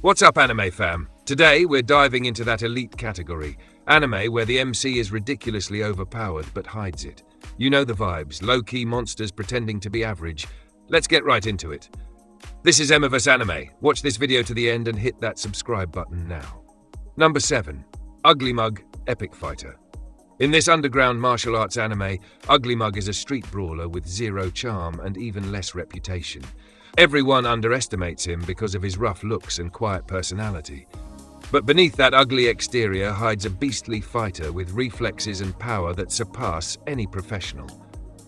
What's up, anime fam? Today, we're diving into that elite category. Anime where the MC is ridiculously overpowered but hides it. You know the vibes, low-key monsters pretending to be average. Let's get right into it. This is Emeverse Anime. Watch this video to the end and hit that subscribe button now. Number 7. Ugly Mug, Epic Fighter. In this underground martial arts anime, Ugly Mug is a street brawler with zero charm and even less reputation. Everyone underestimates him because of his rough looks and quiet personality. But beneath that ugly exterior hides a beastly fighter with reflexes and power that surpass any professional.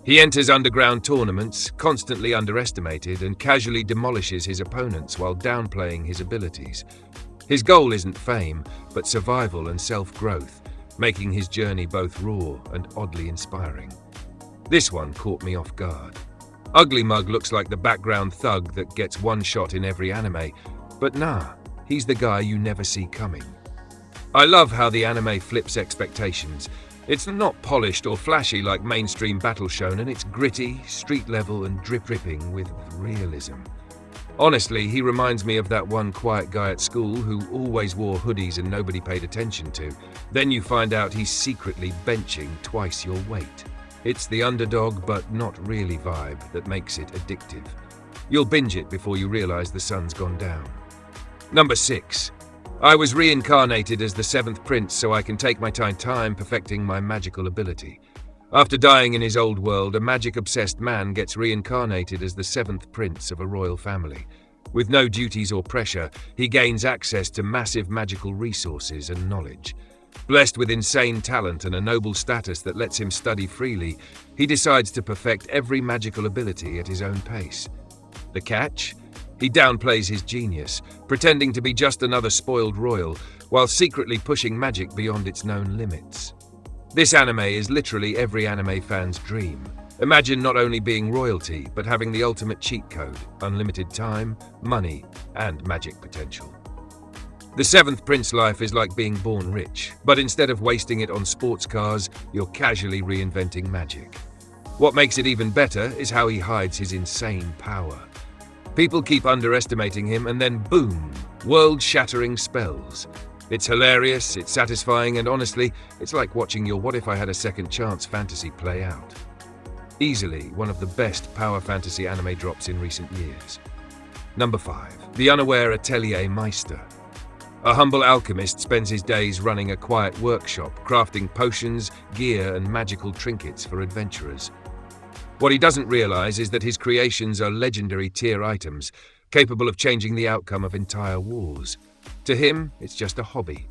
He enters underground tournaments, constantly underestimated, and casually demolishes his opponents while downplaying his abilities. His goal isn't fame, but survival and self-growth, making his journey both raw and oddly inspiring. This one caught me off guard. Ugly Mug looks like the background thug that gets one shot in every anime, but nah, he's the guy you never see coming. I love how the anime flips expectations. It's not polished or flashy like mainstream battle shonen, it's gritty, street level and dripping with realism. Honestly, he reminds me of that one quiet guy at school who always wore hoodies and nobody paid attention to. Then you find out he's secretly benching twice your weight. It's the underdog but not really vibe that makes it addictive. You'll binge it before you realize the sun's gone down. Number 6. I was reincarnated as the 7th prince so I can take my time perfecting my magical ability. After dying in his old world, a magic-obsessed man gets reincarnated as the 7th prince of a royal family. With no duties or pressure, he gains access to massive magical resources and knowledge. Blessed with insane talent and a noble status that lets him study freely, he decides to perfect every magical ability at his own pace. The catch? He downplays his genius, pretending to be just another spoiled royal, while secretly pushing magic beyond its known limits. This anime is literally every anime fan's dream. Imagine not only being royalty, but having the ultimate cheat code, unlimited time, money, and magic potential. The 7th prince life is like being born rich, but instead of wasting it on sports cars, you're casually reinventing magic. What makes it even better is how he hides his insane power. People keep underestimating him and then boom, world-shattering spells. It's hilarious, it's satisfying, and honestly, it's like watching your What If I Had a Second Chance fantasy play out. Easily one of the best power fantasy anime drops in recent years. Number 5. The Unaware Atelier Meister. A humble alchemist spends his days running a quiet workshop, crafting potions, gear, and magical trinkets for adventurers. What he doesn't realize is that his creations are legendary tier items, capable of changing the outcome of entire wars. To him, it's just a hobby.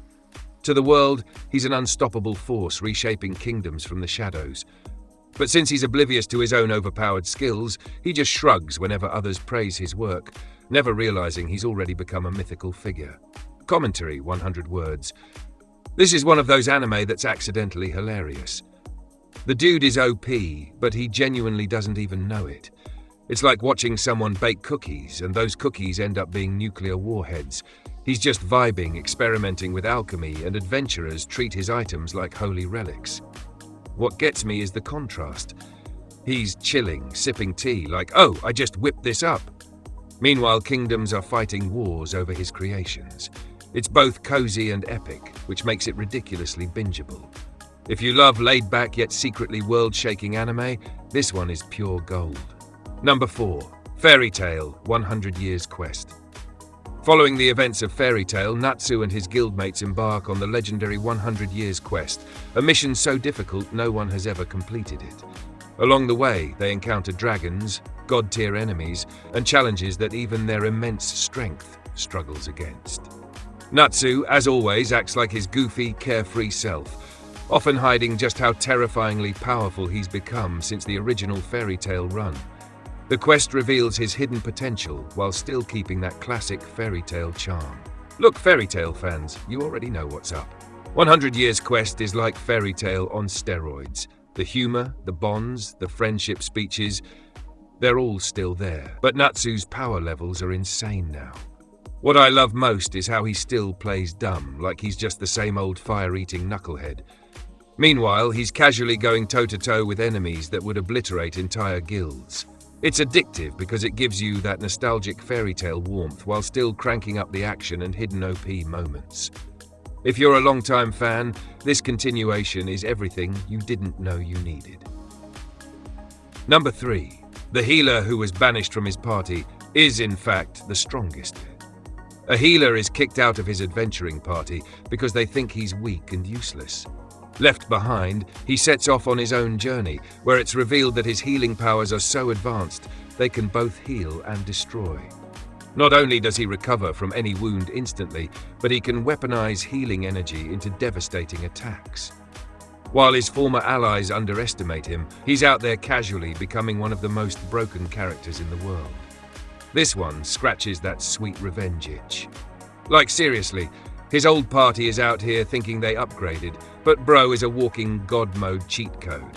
To the world, he's an unstoppable force reshaping kingdoms from the shadows. But since he's oblivious to his own overpowered skills, he just shrugs whenever others praise his work, never realizing he's already become a mythical figure. Commentary, 100 words. This is one of those anime that's accidentally hilarious. The dude is OP, but he genuinely doesn't even know it. It's like watching someone bake cookies, and those cookies end up being nuclear warheads. He's just vibing, experimenting with alchemy, and adventurers treat his items like holy relics. What gets me is the contrast. He's chilling, sipping tea, like, oh, I just whipped this up. Meanwhile, kingdoms are fighting wars over his creations. It's both cozy and epic, which makes it ridiculously bingeable. If you love laid-back yet secretly world-shaking anime, this one is pure gold. Number 4. Fairy Tail, 100 Years Quest. Following the events of Fairy Tail, Natsu and his guildmates embark on the legendary 100 Years Quest, a mission so difficult no one has ever completed it. Along the way, they encounter dragons, god-tier enemies, and challenges that even their immense strength struggles against. Natsu, as always, acts like his goofy, carefree self, often hiding just how terrifyingly powerful he's become since the original Fairy Tail run. The quest reveals his hidden potential while still keeping that classic Fairy Tail charm. Look, Fairy Tail fans, you already know what's up. 100 Years Quest is like Fairy Tail on steroids. The humor, the bonds, the friendship speeches, they're all still there. But Natsu's power levels are insane now. What I love most is how he still plays dumb, like he's just the same old fire-eating knucklehead. Meanwhile, he's casually going toe-to-toe with enemies that would obliterate entire guilds. It's addictive because it gives you that nostalgic fairy tale warmth while still cranking up the action and hidden OP moments. If you're a long-time fan, this continuation is everything you didn't know you needed. Number 3. The healer who was banished from his party is, in fact, the strongest. A healer is kicked out of his adventuring party because they think he's weak and useless. Left behind, he sets off on his own journey, where it's revealed that his healing powers are so advanced they can both heal and destroy. Not only does he recover from any wound instantly, but he can weaponize healing energy into devastating attacks. While his former allies underestimate him, he's out there casually becoming one of the most broken characters in the world. This one scratches that sweet revenge itch. Like seriously, his old party is out here thinking they upgraded, but bro is a walking god mode cheat code.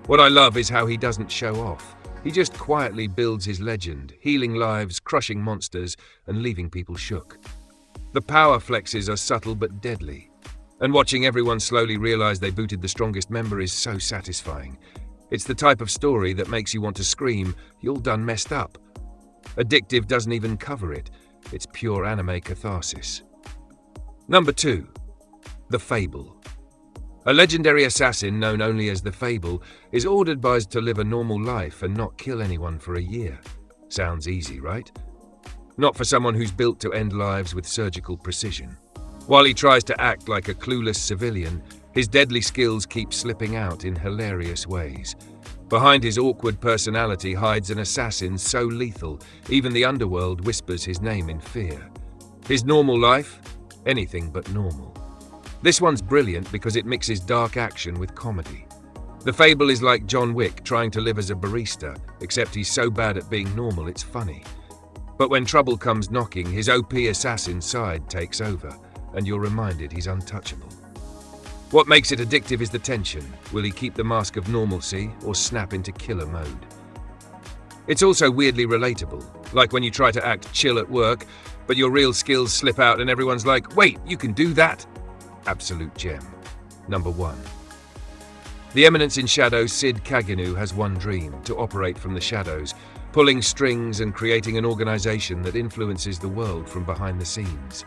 What I love is how he doesn't show off. He just quietly builds his legend, healing lives, crushing monsters, and leaving people shook. The power flexes are subtle but deadly, and watching everyone slowly realize they booted the strongest member is so satisfying. It's the type of story that makes you want to scream, "You're done messed up." Addictive doesn't even cover it. It's pure anime catharsis. Number 2. The Fable. A legendary assassin known only as the Fable is ordered by us to live a normal life and not kill anyone for a year. Sounds easy, right? Not for someone who's built to end lives with surgical precision. While he tries to act like a clueless civilian, his deadly skills keep slipping out in hilarious ways. Behind his awkward personality hides an assassin so lethal, even the underworld whispers his name in fear. His normal life? Anything but normal. This one's brilliant because it mixes dark action with comedy. The Fable is like John Wick trying to live as a barista, except he's so bad at being normal it's funny. But when trouble comes knocking, his OP assassin side takes over, and you're reminded he's untouchable. What makes it addictive is the tension. Will he keep the mask of normalcy or snap into killer mode? It's also weirdly relatable, like when you try to act chill at work, but your real skills slip out and everyone's like, "Wait, you can do that?" Absolute gem. Number 1. The Eminence in Shadow Sid Kaginu has one dream: to operate from the shadows, pulling strings and creating an organization that influences the world from behind the scenes.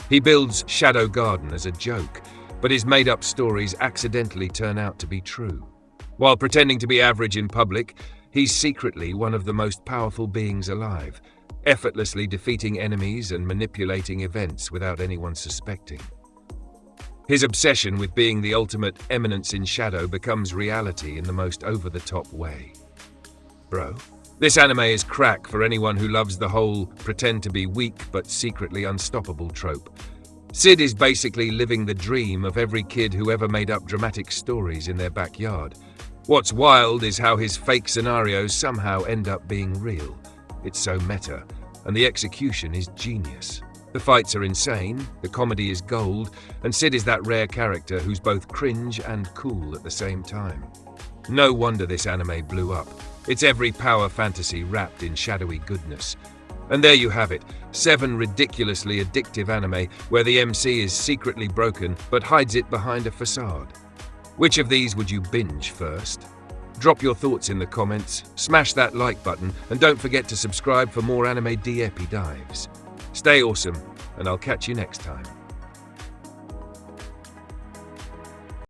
He builds Shadow Garden as a joke, but his made-up stories accidentally turn out to be true. While pretending to be average in public, he's secretly one of the most powerful beings alive, effortlessly defeating enemies and manipulating events without anyone suspecting. His obsession with being the ultimate Eminence in Shadow becomes reality in the most over-the-top way. Bro, this anime is crack for anyone who loves the whole pretend to be weak but secretly unstoppable trope. Sid is basically living the dream of every kid who ever made up dramatic stories in their backyard. What's wild is how his fake scenarios somehow end up being real. It's so meta, and the execution is genius. The fights are insane, the comedy is gold, and Sid is that rare character who's both cringe and cool at the same time. No wonder this anime blew up. It's every power fantasy wrapped in shadowy goodness. And there you have it, 7 ridiculously addictive anime where the MC is secretly broken but hides it behind a facade. Which of these would you binge first? Drop your thoughts in the comments, smash that like button, and don't forget to subscribe for more anime DEP dives. Stay awesome, and I'll catch you next time.